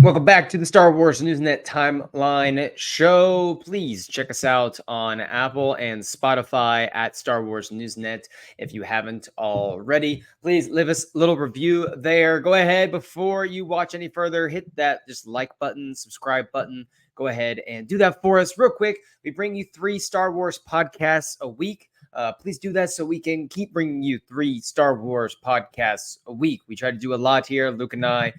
Welcome back to the Star Wars Newsnet Timeline Show. Please check us out on Apple and Spotify at Star Wars Newsnet. If you haven't already, please leave us a little review there. Go ahead, before you watch any further, hit that just like button, subscribe button. Go ahead and do that for us real quick. We bring you 3 Star Wars podcasts a week. Please do that so we can keep bringing you 3 Star Wars podcasts a week. We try to do a lot here, Luke and I,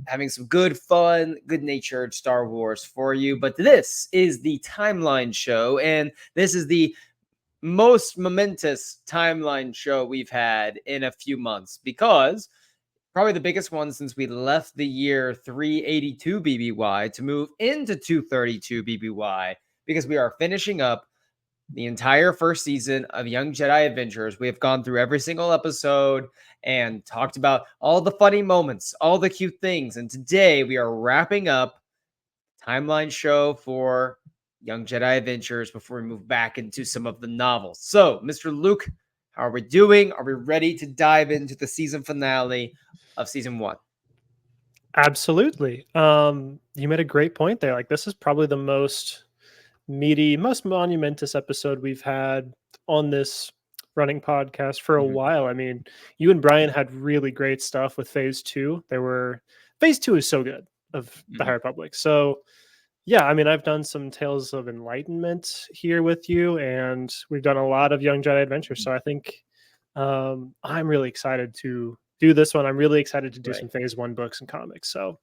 having some good, fun, good-natured Star Wars for you. But this is the Timeline Show, and this is the most momentous Timeline Show we've had in a few months, because probably the biggest one since we left the year 382 BBY to move into 232 BBY, because we are finishing up the entire first season of Young Jedi Adventures. We have gone through every single episode and talked about all the funny moments, all the cute things. And today we are wrapping up Timeline Show for Young Jedi Adventures before we move back into some of the novels. So, Mr. Luke, how are we doing? Are we ready to dive into the season finale of season 1? Absolutely. You made a great point there. Like, this is probably the most meaty, most monumentous episode we've had on this running podcast for a while. I mean, you and Brian had really great stuff with phase 2. Phase 2 is so good of the High Republic. So yeah, I mean, I've done some Tales of Enlightenment here with you, and we've done a lot of Young Jedi Adventures. So I think I'm really excited to do this one. I'm really excited to do some phase 1 books and comics. So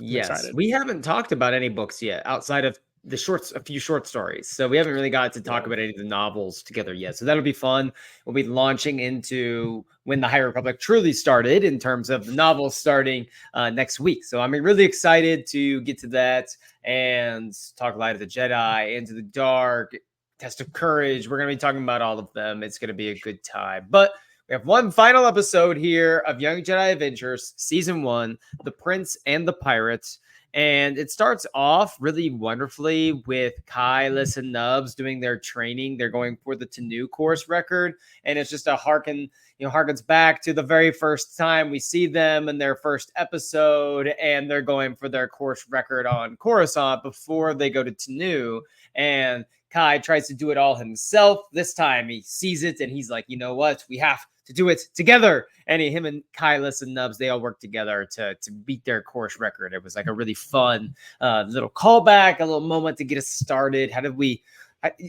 I'm excited. We haven't talked about any books yet outside of a few short stories. So we haven't really got to talk about any of the novels together yet. So that'll be fun. We'll be launching into when the High Republic truly started in terms of the novels starting next week. So I'm really excited to get to that and talk Light of the Jedi, Into the Dark, Test of Courage. We're going to be talking about all of them. It's going to be a good time. But we have one final episode here of Young Jedi Adventures, Season 1, The Prince and the Pirates. And it starts off really wonderfully with Kai, Liss, and Nubs doing their training. They're going for the Tanu course record. And it's just a harkens back to the very first time we see them in their first episode. And they're going for their course record on Coruscant before they go to Tanu. And Kai tries to do it all himself. This time he sees it and he's like, you know what? We have to do it together. And him and Kylis and Nubs, they all work together to beat their course record. It was like a really fun little callback, a little moment to get us started. How did we?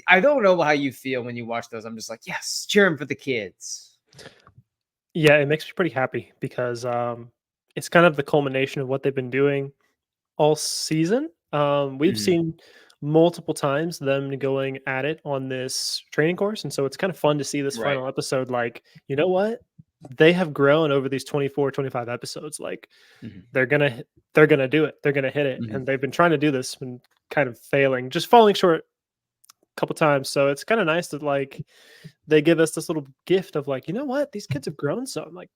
I don't know how you feel when you watch those. I'm just like, yes, cheering for the kids. Yeah, it makes me pretty happy because it's kind of the culmination of what they've been doing all season. We've seen multiple times them going at it on this training course, and so it's kind of fun to see this final episode. Like, you know what, they have grown over these 24 25 episodes. Like, they're gonna do it, they're gonna hit it. And they've been trying to do this and kind of failing, just falling short a couple times. So it's kind of nice that like they give us this little gift of like, you know what, these kids have grown. So I'm like,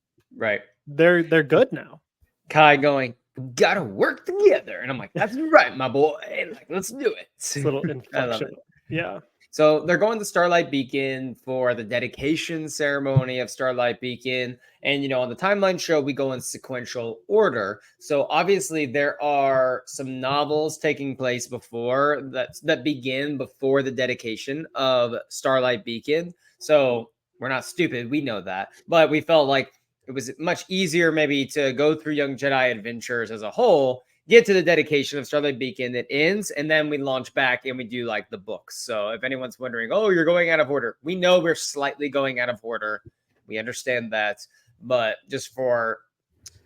they're good now. Kai going, gotta work together, and I'm like, that's right, my boy. Like, let's do it. It's a little inflection. Yeah. So they're going to Starlight Beacon for the dedication ceremony of Starlight Beacon. And, on the Timeline Show, we go in sequential order. So obviously there are some novels taking place before that begin before the dedication of Starlight Beacon. So we're not stupid. We know that. But we felt like it was much easier maybe to go through Young Jedi Adventures as a whole, get to the dedication of Starlight Beacon, it ends, and then we launch back and we do like the books. So if anyone's wondering, oh, you're going out of order, we know we're slightly going out of order. We understand that, but just for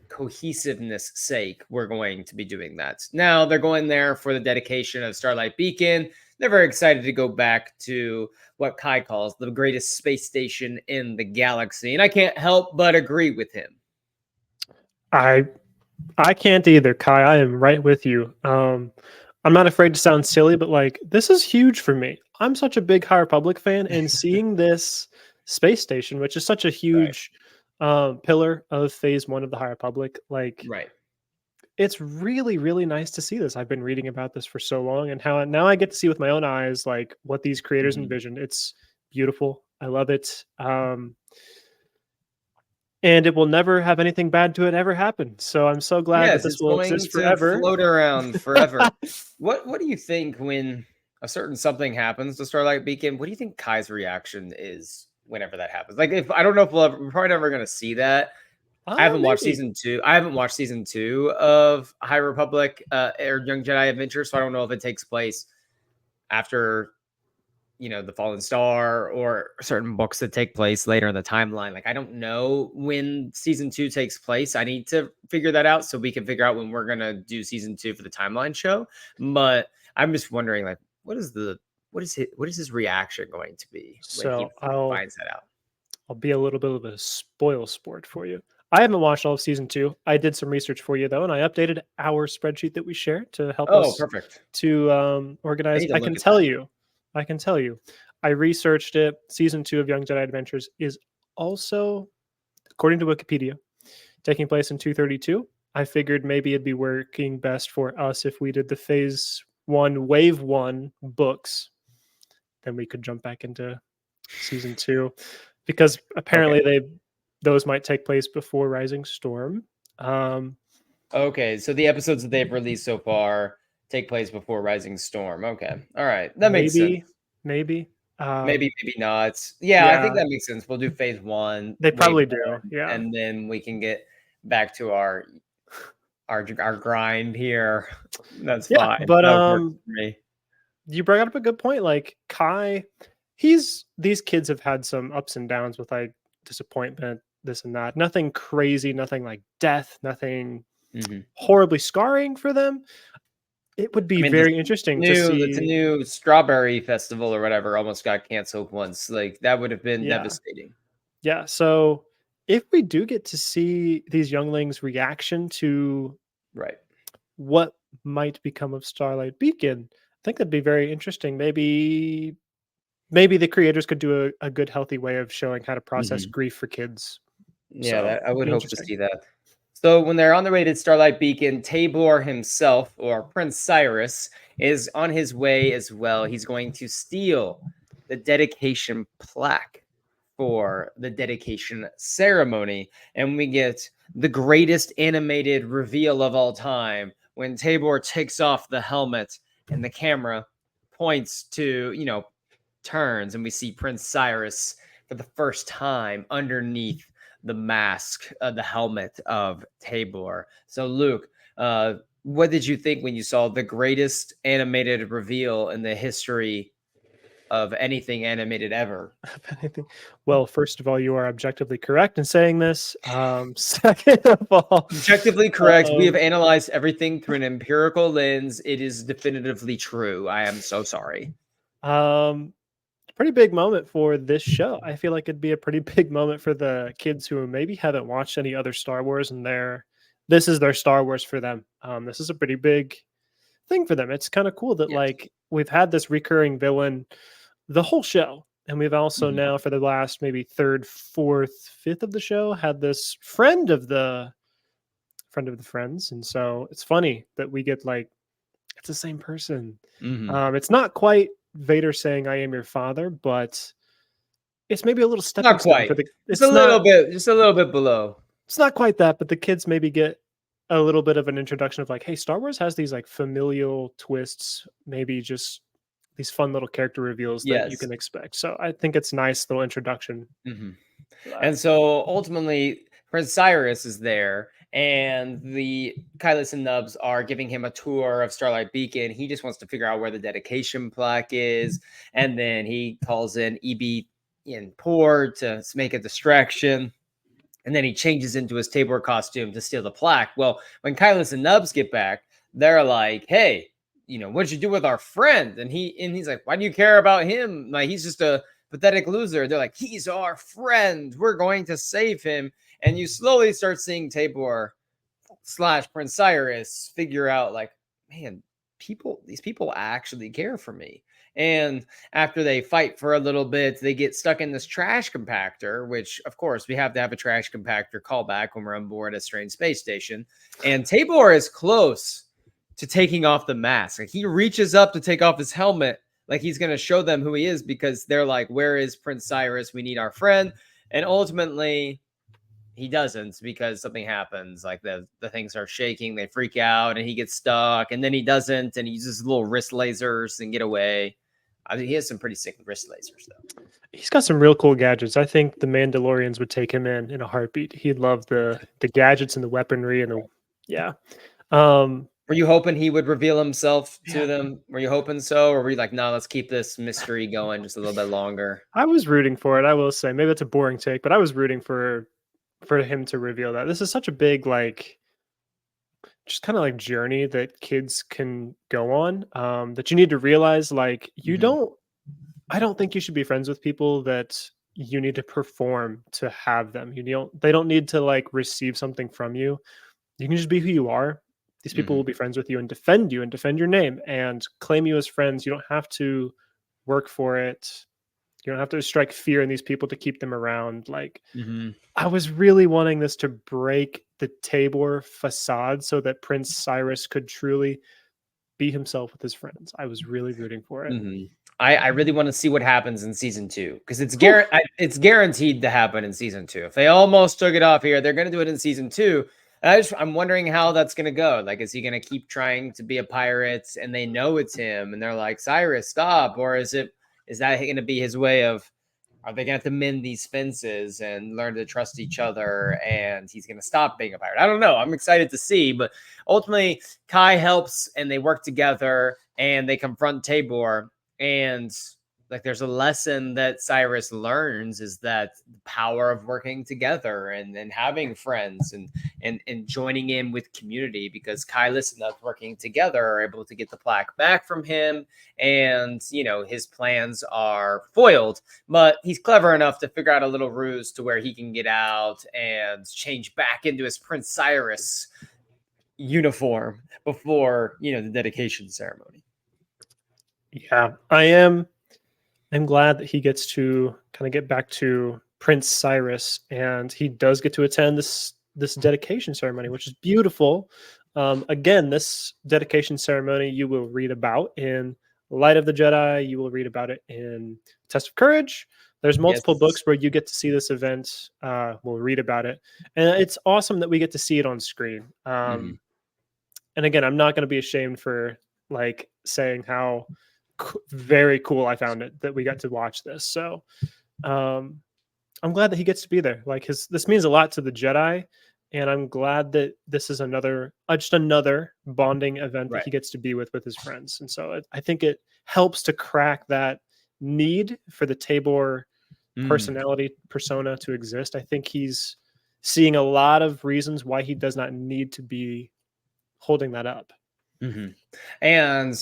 cohesiveness sake, we're going to be doing that. Now they're going there for the dedication of Starlight Beacon. They're very excited to go back to what Kai calls the greatest space station in the galaxy. And I can't help but agree with him. I can't either, Kai. I am right with you. I'm not afraid to sound silly, but like, this is huge for me. I'm such a big High Republic fan, and seeing this space station, which is such a huge pillar of phase 1 of the High Republic, like, it's really, really nice to see this. I've been reading about this for so long, and how now I get to see with my own eyes, like, what these creators envisioned. It's beautiful. I love it. and it will never have anything bad to it ever happen. So I'm so glad that Yes, this it's will going exist to forever. float around forever. What do you think when a certain something happens to Starlight Beacon? What do you think Kai's reaction is whenever that happens? Like, if I don't know if we're probably never gonna see that. I haven't watched Maybe. season 2. I haven't watched season 2 of High Republic or Young Jedi Adventures, so I don't know if it takes place after the Fallen Star or certain books that take place later in the timeline. Like, I don't know when season 2 takes place. I need to figure that out so we can figure out when we're gonna do season 2 for the timeline show. But I'm just wondering, like, what is his reaction going to be when he So I'll finds that out? I'll be a little bit of a spoil sport for you. I haven't watched all of season 2. I did some research for you though, and I updated our spreadsheet that we share to help Oh, us perfect. to I organize. need to I look can at tell that. you, I can tell you, I researched it. Season 2 of Young Jedi Adventures is also, according to Wikipedia, taking place in 232. I figured maybe it'd be working best for us if we did the phase 1, wave 1 books. Then we could jump back into season 2 because Okay. apparently those might take place before Rising Storm. Um, Okay, so the episodes that they've released so far take place before Rising Storm. Okay. All right. That makes sense. maybe, maybe. Maybe, maybe not. Yeah, I think Yeah, that makes sense. We'll do phase 1, they wave probably do. 1, Yeah, and then we can get back to our grind here. That's yeah. fine. But That works for me. you brought up a good point. Like Kai, these kids have had some ups and downs with like disappointment, this and that. Nothing crazy, nothing like death, nothing Mhm. horribly scarring for them. It would I be mean, very interesting to the see. new strawberry festival or whatever almost got canceled once. Like, that would have been Yeah, devastating. yeah. So if we do get to see these younglings' reaction to Right. what might become of Starlight Beacon, I think that'd be very interesting. Maybe the creators could do a good healthy way of showing how to process Mhm. grief for kids. Yeah, So that I it'd would be hope to interesting. see that. So when they're on their way to Starlight Beacon, Tabor himself, or Prince Cyrus, is on his way as well. He's going to steal the dedication plaque for the dedication ceremony, and we get the greatest animated reveal of all time when Tabor takes off the helmet and the camera points to, turns, and we see Prince Cyrus for the first time underneath the mask, the helmet of Tabor. So, Luke, what did you think when you saw the greatest animated reveal in the history of anything animated ever? Anything- Well, first of all, you are objectively correct in saying this. Second of all, Objectively correct. We have um, analyzed everything through an empirical lens. It is definitively true. I am so sorry. um, pretty big moment for this show. I feel like it'd be a pretty big moment for the kids who maybe haven't watched any other Star Wars, and this is their Star Wars for them. This is a pretty big thing for them. It's kind of cool that Yes. like we've had this recurring villain the whole show, and we've also Mhm. now for the last maybe third, fourth, fifth of the show had this friend of the friends, and so it's funny that we get like it's the same person. Mhm. It's not quite Vader saying "I am your father," but it's maybe a little stepping Not stone for quite. the. Just a little bit below. It's not quite that, but the kids maybe get a little bit of an introduction of like, hey, Star Wars has these like familial twists, maybe just these fun little character reveals that you Yes. can expect. So I think it's nice little introduction Mhm. to that. And so ultimately, Prince Cyrus is there, and the Kylos and Nubs are giving him a tour of Starlight Beacon. He just wants to figure out where the dedication plaque is, and then he calls in EB in Poor to make a distraction. And then he changes into his Tabor costume to steal the plaque. Well, when Kylos and Nubs get back, they're like, "Hey, what'd you do with our friend?" And he's like, "Why do you care about him? Like, he's just a pathetic loser." They're like, "He's our friend. We're going to save him." And you slowly start seeing Tabor slash Prince Cyrus figure out, like, man, these people actually care for me. And after they fight for a little bit, they get stuck in this trash compactor, which of course we have to have a trash compactor callback when we're on board a strange space station. And Tabor is close to taking off the mask. Like, he reaches up to take off his helmet, like he's going to show them who he is, because they're like, "Where is Prince Cyrus? We need our friend." And ultimately, he doesn't, because something happens. Like the things are shaking, they freak out, and he gets stuck, and then he doesn't, and he uses little wrist lasers and get away. I mean, he has some pretty sick wrist lasers, though. He's got some real cool gadgets. I think the Mandalorians would take him in a heartbeat. He'd love the gadgets and the weaponry and the yeah. Um, Were you hoping he would reveal himself to yeah, them? Were you hoping so, or were you like, no, let's keep this mystery going just a little bit longer? I was rooting for it. I will say, maybe that's a boring take, but I was rooting for him to reveal that. This is such a big like just kind of like journey that kids can go on. That you need to realize like you Hmm. don't. I don't think you should be friends with people that you need to perform to have them. You don't. They don't need to like receive something from you. You can just be who you are. These people Hmm. will be friends with you and defend your name and claim you as friends. You don't have to work for it. You don't have to strike fear in these people to keep them around. Like Hmm. I was really wanting this to break the Tabor facade so that Prince Cyrus could truly be himself with his friends. I was really rooting for it. Hmm. I really want to see what happens in season 2, because Whew. it's guaranteed to happen in season 2. If they almost took it off here, they're going to do it in season 2. And I'm wondering how that's going to go. Like, is he going to keep trying to be a pirate, and they know it's him, and they're like, Cyrus, stop, or is that going to be his way of? Are they going to have to mend these fences and learn to trust each other, and he's going to stop being a pirate? I don't know. I'm excited to see, but ultimately, Kai helps, and they work together, and they confront Tabor, and like there's a lesson that Cyrus learns, is that the power of working together and having friends and joining in with community, because Kylus and us working together are able to get the plaque back from him, and his plans are foiled, but he's clever enough to figure out a little ruse to where he can get out and change back into his Prince Cyrus uniform before the dedication ceremony. Yeah, I am. I'm glad that he gets to kind of get back to Prince Cyrus, and he does get to attend this dedication ceremony, which is beautiful. Again, this dedication ceremony you will read about in Light of the Jedi. You will read about it in Test of Courage. There's multiple Yes. books where you get to see this event. We'll read about it, and it's awesome that we get to see it on screen. Hmm. And again, I'm not going to be ashamed for like saying how very cool I found it that we got to watch this. So um, I'm glad that he gets to be there. Like this means a lot to the Jedi, and I'm glad that this is another just another bonding event that Right. he gets to be with his friends. And so I think it helps to crack that need for the Tabor Mm. personality persona to exist. I think he's seeing a lot of reasons why he does not need to be holding that up. Hmm. And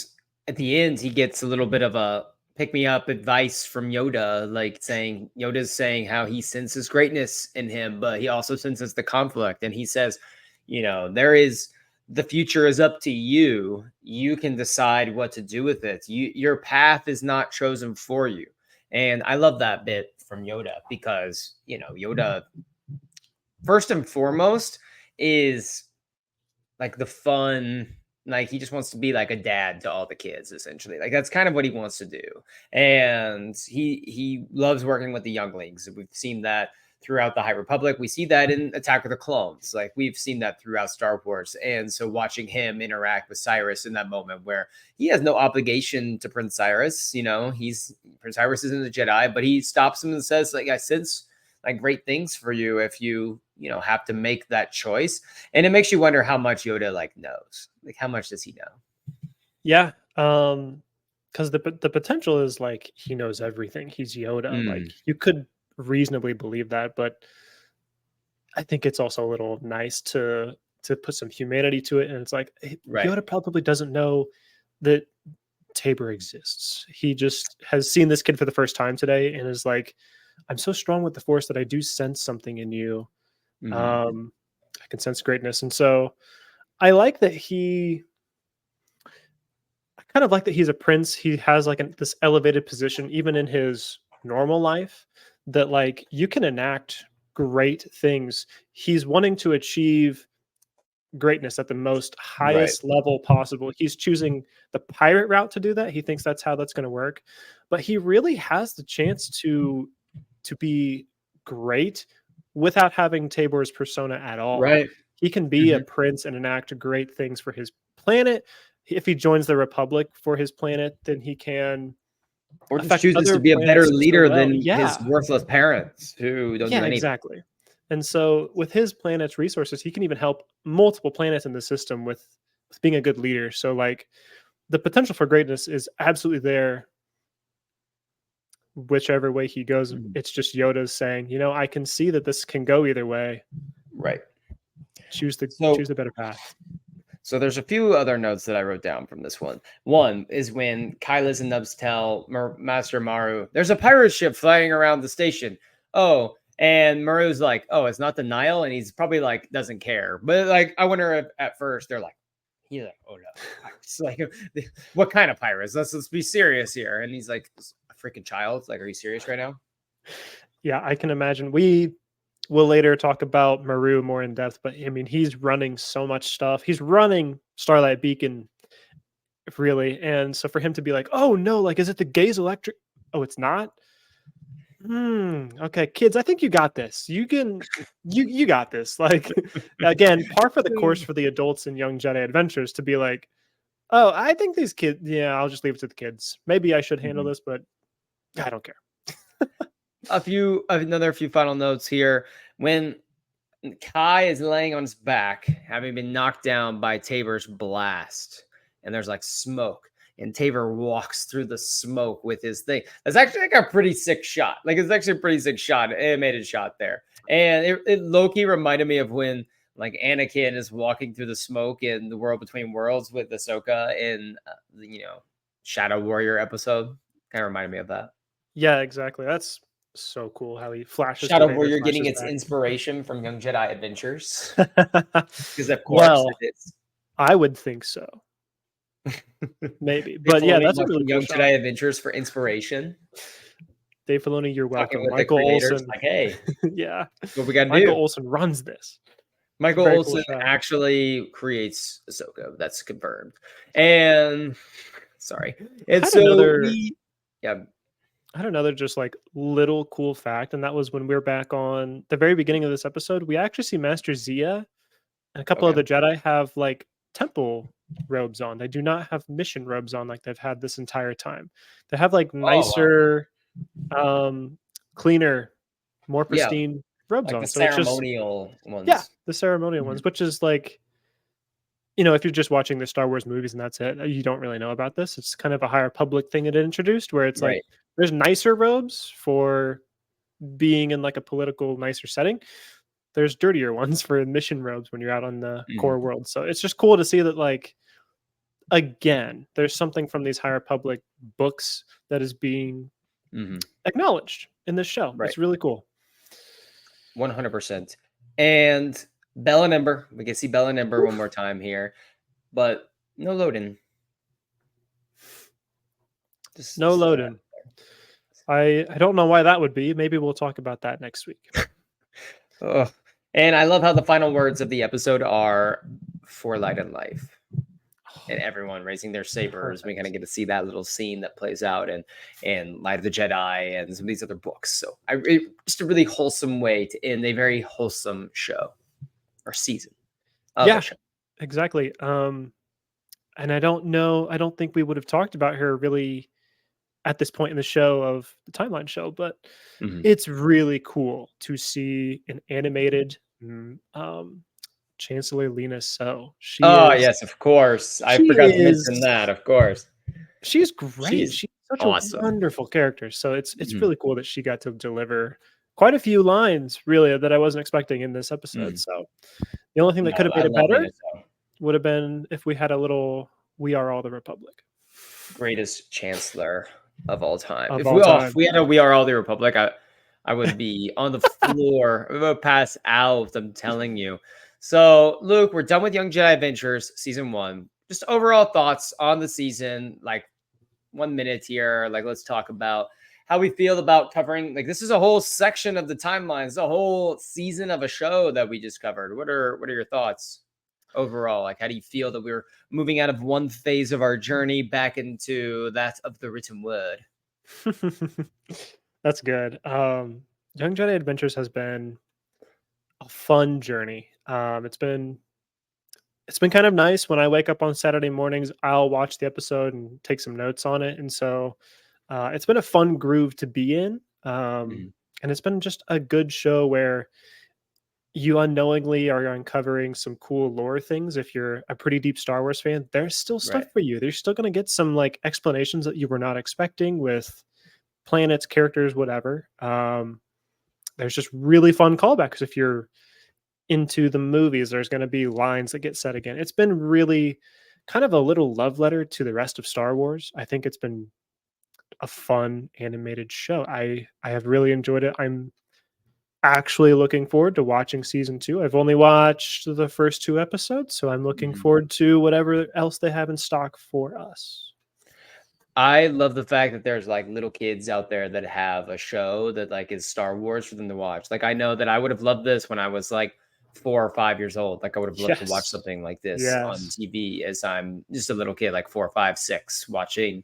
at the end, he gets a little bit of a pick me up advice from Yoda, like saying Yoda's saying how he senses greatness in him, but he also senses the conflict. And he says, there is the future is up to you. You can decide what to do with it. Your path is not chosen for you. And I love that bit from Yoda, because, Yoda, first and foremost, is like the fun, like he just wants to be like a dad to all the kids, essentially. Like that's kind of what he wants to do. And he loves working with the younglings. We've seen that throughout the High Republic. We see that in Attack of the Clones. Like we've seen that throughout Star Wars. And so watching him interact with Cyrus in that moment where he has no obligation to Prince Cyrus, he's Prince Cyrus isn't a Jedi, but he stops him and says, like, I sense like great things for you if have to make that choice. And it makes you wonder how much Yoda like knows. Like how much does he know? Yeah, because the potential is like he knows everything. He's Yoda. Mm, Like you could reasonably believe that, but I think it's also a little nice to put some humanity to it. And it's like right. Yoda probably doesn't know that Tabor exists. He just has seen this kid for the first time today and is like, "I'm so strong with the Force that I do sense something in you. Hmm. Um, I can sense greatness." And so I like that I kind of like that he's a prince. He has like this elevated position, even in his normal life, that like you can enact great things. He's wanting to achieve greatness at the most Right. highest level possible. He's choosing the pirate route to do that. He thinks that's how that's going to work, but he really has the chance to be great without having Tabor's persona at all. Right. He can be a Mhm. prince and enact great things for his planet. If he joins the Republic for his planet, then he can Or just affect chooses to other be a better planets so leader well. than his Yeah. worthless parents who don't do Yeah, anything. exactly. And so with his planet's resources, he can even help multiple planets in the system with being a good leader. So like the potential for greatness is absolutely there whichever way he goes. Mhm. It's just Yoda's saying, I can see that this can go either way. Right. Choose the So choose the better path. So there's a few other notes that I wrote down from this one. One is when Kylas and Nubs tell Master Maru, "There's a pirate ship flying around the station." Oh, and Maru's like, "Oh, it's not the Nile," and he's probably like doesn't care. But like, I wonder if at first they're like, he's like, "Oh no, pirates!" Like, what kind of pirates? Let's be serious here. And he's like, "A freaking child. Like, are you serious right now?" Yeah, I can imagine. We will later talk about Maru more in depth, but I mean, he's running so much stuff. He's running Starlight Beacon, really. And so for him to be like, oh no, like, is it the Gaze Electric? Oh, it's not? Okay, kids, I think you got this. You got this. Like, again, par for the course for the adults in Young Jedi Adventures to be like, oh, I think these kids, yeah, I'll just leave it to the kids. Maybe I should handle Mhm. this, but I don't care. Another few final notes here. When Kai is laying on his back, having been knocked down by Tabor's blast, and there's like smoke. And Tabor walks through the smoke with his thing. That's actually like a pretty sick shot. Like it's actually a pretty sick shot, animated shot there. And it low-key reminded me of when like Anakin is walking through the smoke in the World Between Worlds with Ahsoka in Shadow Warrior episode. Kind of reminded me of that. Yeah, exactly. That's so cool how he flashes to Shadow Vader, Warrior getting flashes its back. inspiration from Young Jedi Adventures. Because of course Well, it is. I would think so. Maybe. Dave But yeah, Filoni that's a really watching cool Young shot. Jedi Adventures for inspiration, Dave Filoni, you're talking welcome. with the Michael creators, Olson. like, "Hey, Yeah. what we gotta Michael do?" Olson runs this. It's a Michael very cool Olson shot. actually creates Ahsoka. That's confirmed. And sorry. I And had so another we yeah, I had another just like little cool fact, and that was when we were back on the very beginning of this episode, we actually see Master Zia and a couple okay. other Jedi have like temple robes on. They do not have mission robes on like they've had this entire time. They have like Oh, wow. nicer, cleaner, more Yeah, pristine robes like the on. So it's just ceremonial yeah, ones. the ceremonial Mhm, ones, which is like if you're just watching the Star Wars movies and that's it, you don't really know about this. It's kind of a higher public thing it introduced where it's like right. there's nicer robes for being in like a political nicer setting. There's dirtier ones for mission robes when you're out on the Mhm, core world. So it's just cool to see that like again, there's something from these higher public books that is being mhm, acknowledged in this show. right. It's really cool. 100%. And Bell and Ember, we can see Bell and Ember one more time here, but no Loden. No Just throw that. Loden. I don't know why that would be. Maybe we'll talk about that next week. Ugh. And I love how the final words of the episode are "for light and life," and everyone raising their sabers. We kind of Perfect. get to see that little scene that plays out and Light of the Jedi and some of these other books. So just a really wholesome way to end a very wholesome show or season of a Yeah, show. exactly. And I don't think we would have talked about her really at this point in the show of the timeline show, but Mhm. it's really cool to see an animated Chancellor Lena So. Oh yes, of course. I She forgot to is mention that. Of course, she's great. she's She's such a awesome. wonderful character. So it's Mhm. really cool that she got to deliver quite a few lines really that I wasn't expecting in this episode. Mm. So the only thing that No, could have I made it love better Lena So. would have been if we had a little We Are All the Republic Greatest chancellor of all time. of If all if time. we had a We Are All the Republic, I would be on the floor. I would pass out. I'm telling you. So, Luke, we're done with Young Jedi Adventures season 1. Just overall thoughts on the season, like 1 minute here. Like, let's talk about how we feel about covering. Like, this is a whole section of the timeline. It's a whole season of a show that we just covered. What are your thoughts overall? Like, how do you feel that we're moving out of one phase of our journey back into that of the written word? That's good. Young Jedi Adventures has been a fun journey. It's been kind of nice when I wake up on Saturday mornings, I'll watch the episode and take some notes on it. And so it's been a fun groove to be in. Mhm. And it's been just a good show where you unknowingly are uncovering some cool lore things. If you're a pretty deep Star Wars fan, there's still stuff Right. for you. There's still going to get some like explanations that you were not expecting with planets, characters, whatever. There's just really fun callbacks. If you're into the movies, there's going to be lines that get said again. It's been really kind of a little love letter to the rest of Star Wars. I think it's been a fun animated show. I have really enjoyed it. I'm actually looking forward to watching season 2. I've only watched the first 2 episodes, so I'm looking Mhm. forward to whatever else they have in stock for us. I love the fact that there's like little kids out there that have a show that like is Star Wars for them to watch. Like I know that I would have loved this when I was like 4 or 5 years old. Like I would have loved to watch Yes. something like this on Yes. TV as I'm just a little kid, like 4, 5, 6, watching,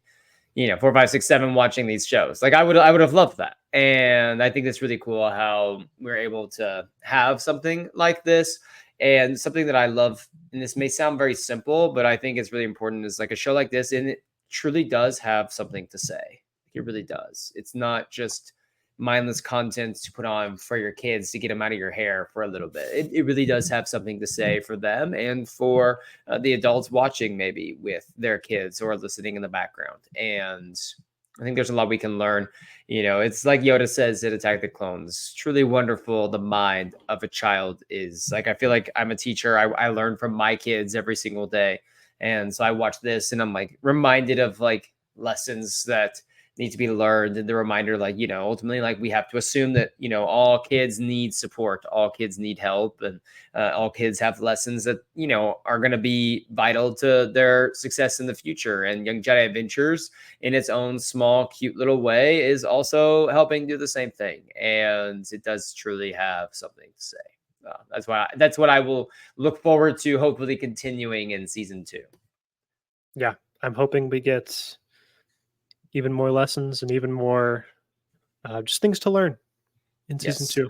4, 5, 6, 7, watching these shows. Like I would have loved that. And I think it's really cool how we're able to have something like this. And something that I love, and this may sound very simple, but I think it's really important is like a show like this, and it truly does have something to say. It really does. It's not just mindless content to put on for your kids to get them out of your hair for a little bit. It really does have something to say for them and for the adults watching maybe with their kids or listening in the background. And I think there's a lot we can learn. It's like Yoda says in Attack the Clones, truly wonderful the mind of a child is. Like, I feel like I'm a teacher. I learn from my kids every single day. And so I watch this and I'm like reminded of like lessons that need to be learned, and the reminder like ultimately like we have to assume that all kids need support, all kids need help, and all kids have lessons that are going to be vital to their success in the future. And Young Jedi Adventures in its own small cute little way is also helping do the same thing, and it does truly have something to say. That's what I will look forward to hopefully continuing in season 2. Yeah. I'm hoping we get even more lessons and even more just things to learn in season Yes. 2.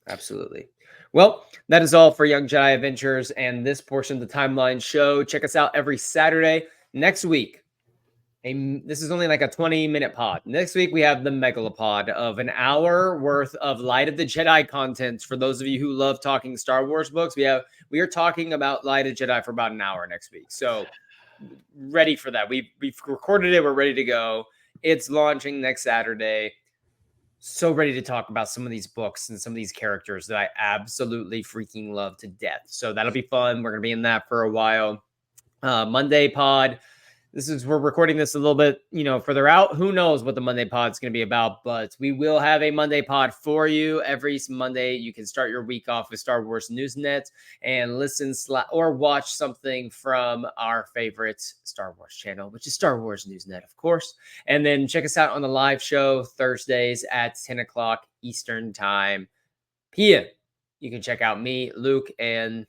Absolutely. Well, that is all for Young Jedi Adventures and this portion of the timeline show. Check us out every Saturday. Next week, this is only like a 20-minute pod. Next week, we have the Megalopod of an hour worth of Light of the Jedi content. For those of you who love talking Star Wars books, we are talking about Light of Jedi for about an hour next week. So ready for that. We've recorded it. We're ready to go. It's launching next Saturday. So ready to talk about some of these books and some of these characters that I absolutely freaking love to death. So that'll be fun. We're going to be in that for a while. Monday pod. We're recording this a little bit, further out. Who knows what the Monday pod is going to be about, but we will have a Monday pod for you every Monday. You can start your week off with Star Wars Newsnet and listen or watch something from our favorite Star Wars channel, which is Star Wars Newsnet, of course. And then check us out on the live show Thursdays at 10 o'clock Eastern Time PM. You can check out me, Luke, and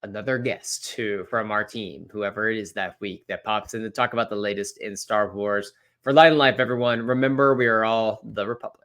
another guest from our team, whoever it is that week that pops in to talk about the latest in Star Wars. For Light and Life, everyone, remember we are all the Republic.